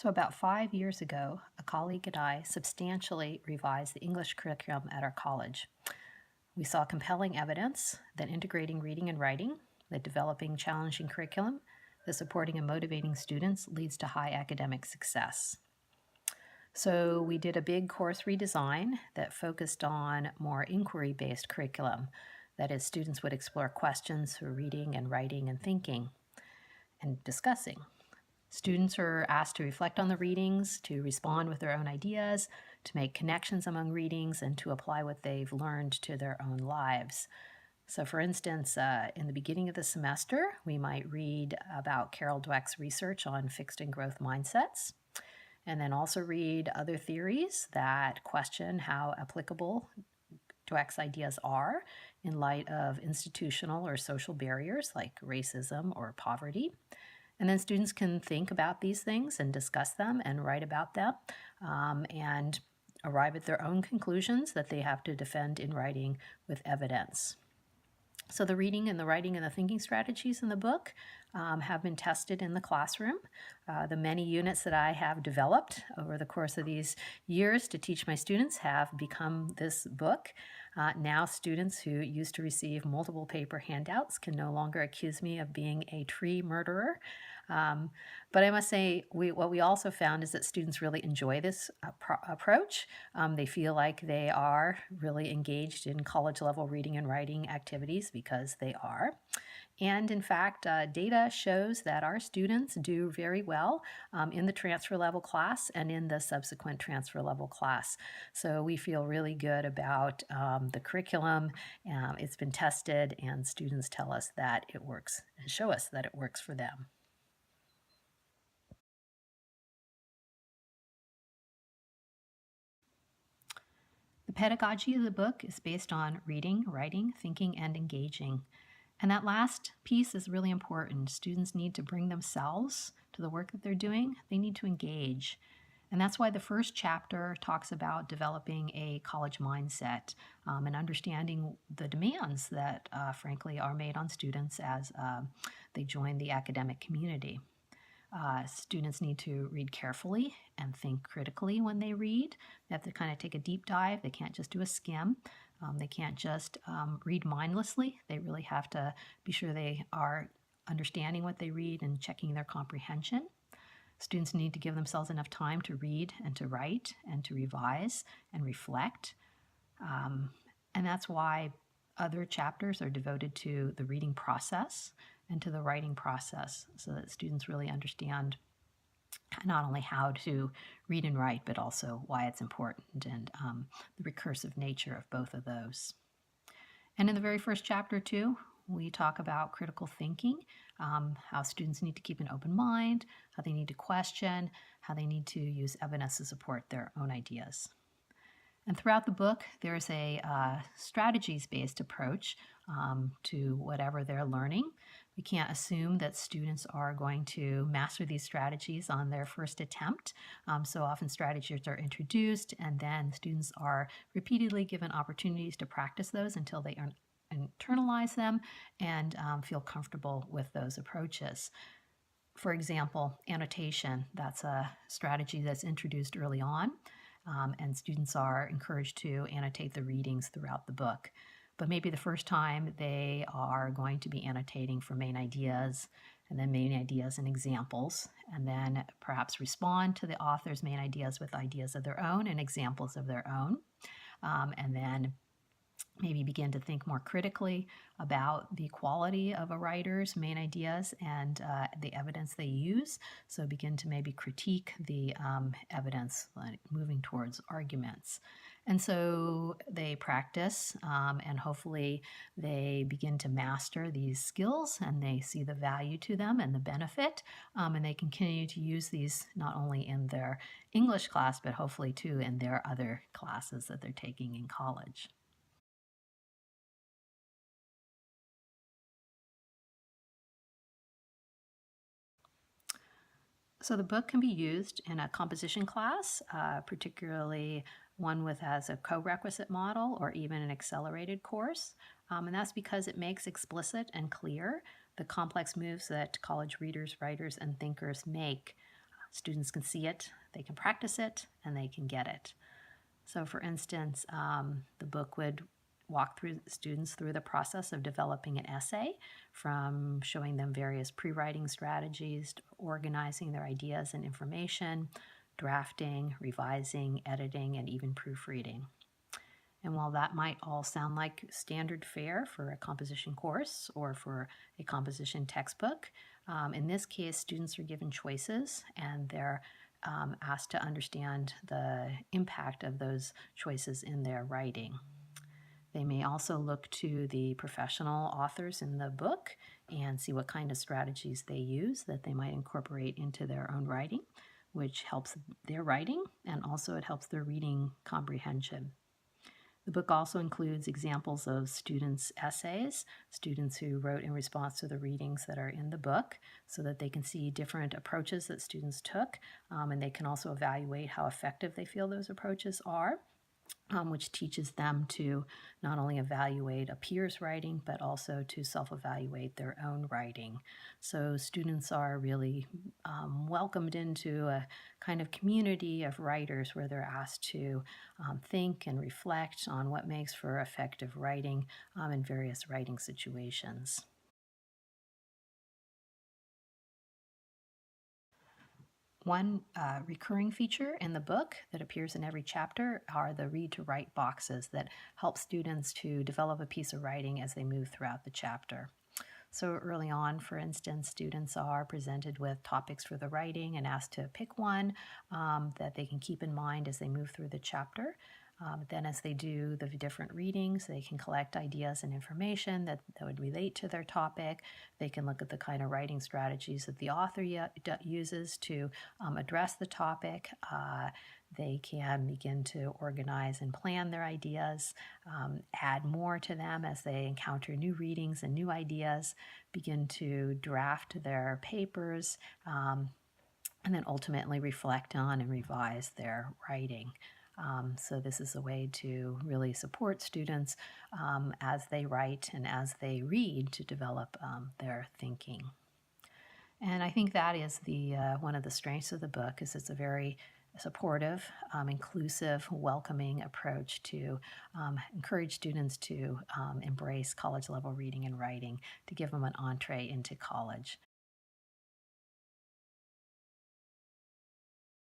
So about 5 years ago, a colleague and I substantially revised the English curriculum at our college. We saw compelling evidence that integrating reading and writing, that developing challenging curriculum, that supporting and motivating students leads to high academic success. So we did a big course redesign that focused on more inquiry-based curriculum. That is, students would explore questions through reading and writing and thinking and discussing. Students are asked to reflect on the readings, to respond with their own ideas, to make connections among readings, and to apply what they've learned to their own lives. So for instance, in the beginning of the semester, we might read about Carol Dweck's research on fixed and growth mindsets, and then also read other theories that question how applicable Dweck's ideas are in light of institutional or social barriers like racism or poverty. And then students can think about these things and discuss them and write about them and arrive at their own conclusions that they have to defend in writing with evidence. So the reading and the writing and the thinking strategies in the book have been tested in the classroom. The many units that I have developed over the course of these years to teach my students have become this book. Now students who used to receive multiple paper handouts can no longer accuse me of being a tree murderer. But I must say, what we also found is that students really enjoy this approach. They feel like they are really engaged in college-level reading and writing activities because they are. And in fact, data shows that our students do very well in the transfer level class and in the subsequent transfer level class. So we feel really good about the curriculum. It's been tested, and students tell us that it works and show us that it works for them. The pedagogy of the book is based on reading, writing, thinking, and engaging. And that last piece is really important. Students need to bring themselves to the work that they're doing. They need to engage. And that's why the first chapter talks about developing a college mindset and understanding the demands that, frankly, are made on students as they join the academic community. Students need to read carefully and think critically when they read. They have to kind of take a deep dive. They can't just do a skim. They can't just read mindlessly. They really have to be sure they are understanding what they read and checking their comprehension. Students need to give themselves enough time to read and to write and to revise and reflect. And that's why other chapters are devoted to the reading process and to the writing process so that students really understand not only how to read and write, but also why it's important and the recursive nature of both of those. And in the very first chapter, too, we talk about critical thinking, how students need to keep an open mind, how they need to question, how they need to use evidence to support their own ideas. And throughout the book, there's a strategies-based approach to whatever they're learning. We can't assume that students are going to master these strategies on their first attempt. So often strategies are introduced, and then students are repeatedly given opportunities to practice those until they internalize them and feel comfortable with those approaches. For example, annotation, that's a strategy that's introduced early on. And students are encouraged to annotate the readings throughout the book. But maybe the first time they are going to be annotating for main ideas, and then main ideas and examples, and then perhaps respond to the author's main ideas with ideas of their own and examples of their own. And then maybe begin to think more critically about the quality of a writer's main ideas and the evidence they use. So begin to maybe critique the evidence, like moving towards arguments. And so they practice and hopefully they begin to master these skills and they see the value to them and the benefit. And they continue to use these not only in their English class, but hopefully too in their other classes that they're taking in college. So the book can be used in a composition class, particularly one with as a co-requisite model or even an accelerated course. And that's because it makes explicit and clear the complex moves that college readers, writers, and thinkers make. Students can see it, they can practice it, and they can get it. So for instance, the book would walk through students through the process of developing an essay, from showing them various pre-writing strategies, to organizing their ideas and information, drafting, revising, editing, and even proofreading. And while that might all sound like standard fare for a composition course or for a composition textbook, in this case, students are given choices and they're asked to understand the impact of those choices in their writing. They may also look to the professional authors in the book and see what kind of strategies they use that they might incorporate into their own writing, which helps their writing and also it helps their reading comprehension. The book also includes examples of students' essays, students who wrote in response to the readings that are in the book, so that they can see different approaches that students took, and they can also evaluate how effective they feel those approaches are. Which teaches them to not only evaluate a peer's writing, but also to self-evaluate their own writing. So students are really welcomed into a kind of community of writers where they're asked to think and reflect on what makes for effective writing in various writing situations. One recurring feature in the book that appears in every chapter are the read to write boxes that help students to develop a piece of writing as they move throughout the chapter. So early on, for instance, students are presented with topics for the writing and asked to pick one that they can keep in mind as they move through the chapter. Then as they do the different readings, they can collect ideas and information that would relate to their topic. They can look at the kind of writing strategies that the author uses to address the topic. They can begin to organize and plan their ideas, add more to them as they encounter new readings and new ideas, begin to draft their papers, and then ultimately reflect on and revise their writing. So this is a way to really support students as they write and as they read to develop their thinking. And I think that is the one of the strengths of the book is it's a very supportive, inclusive, welcoming approach to encourage students to embrace college level reading and writing to give them an entree into college.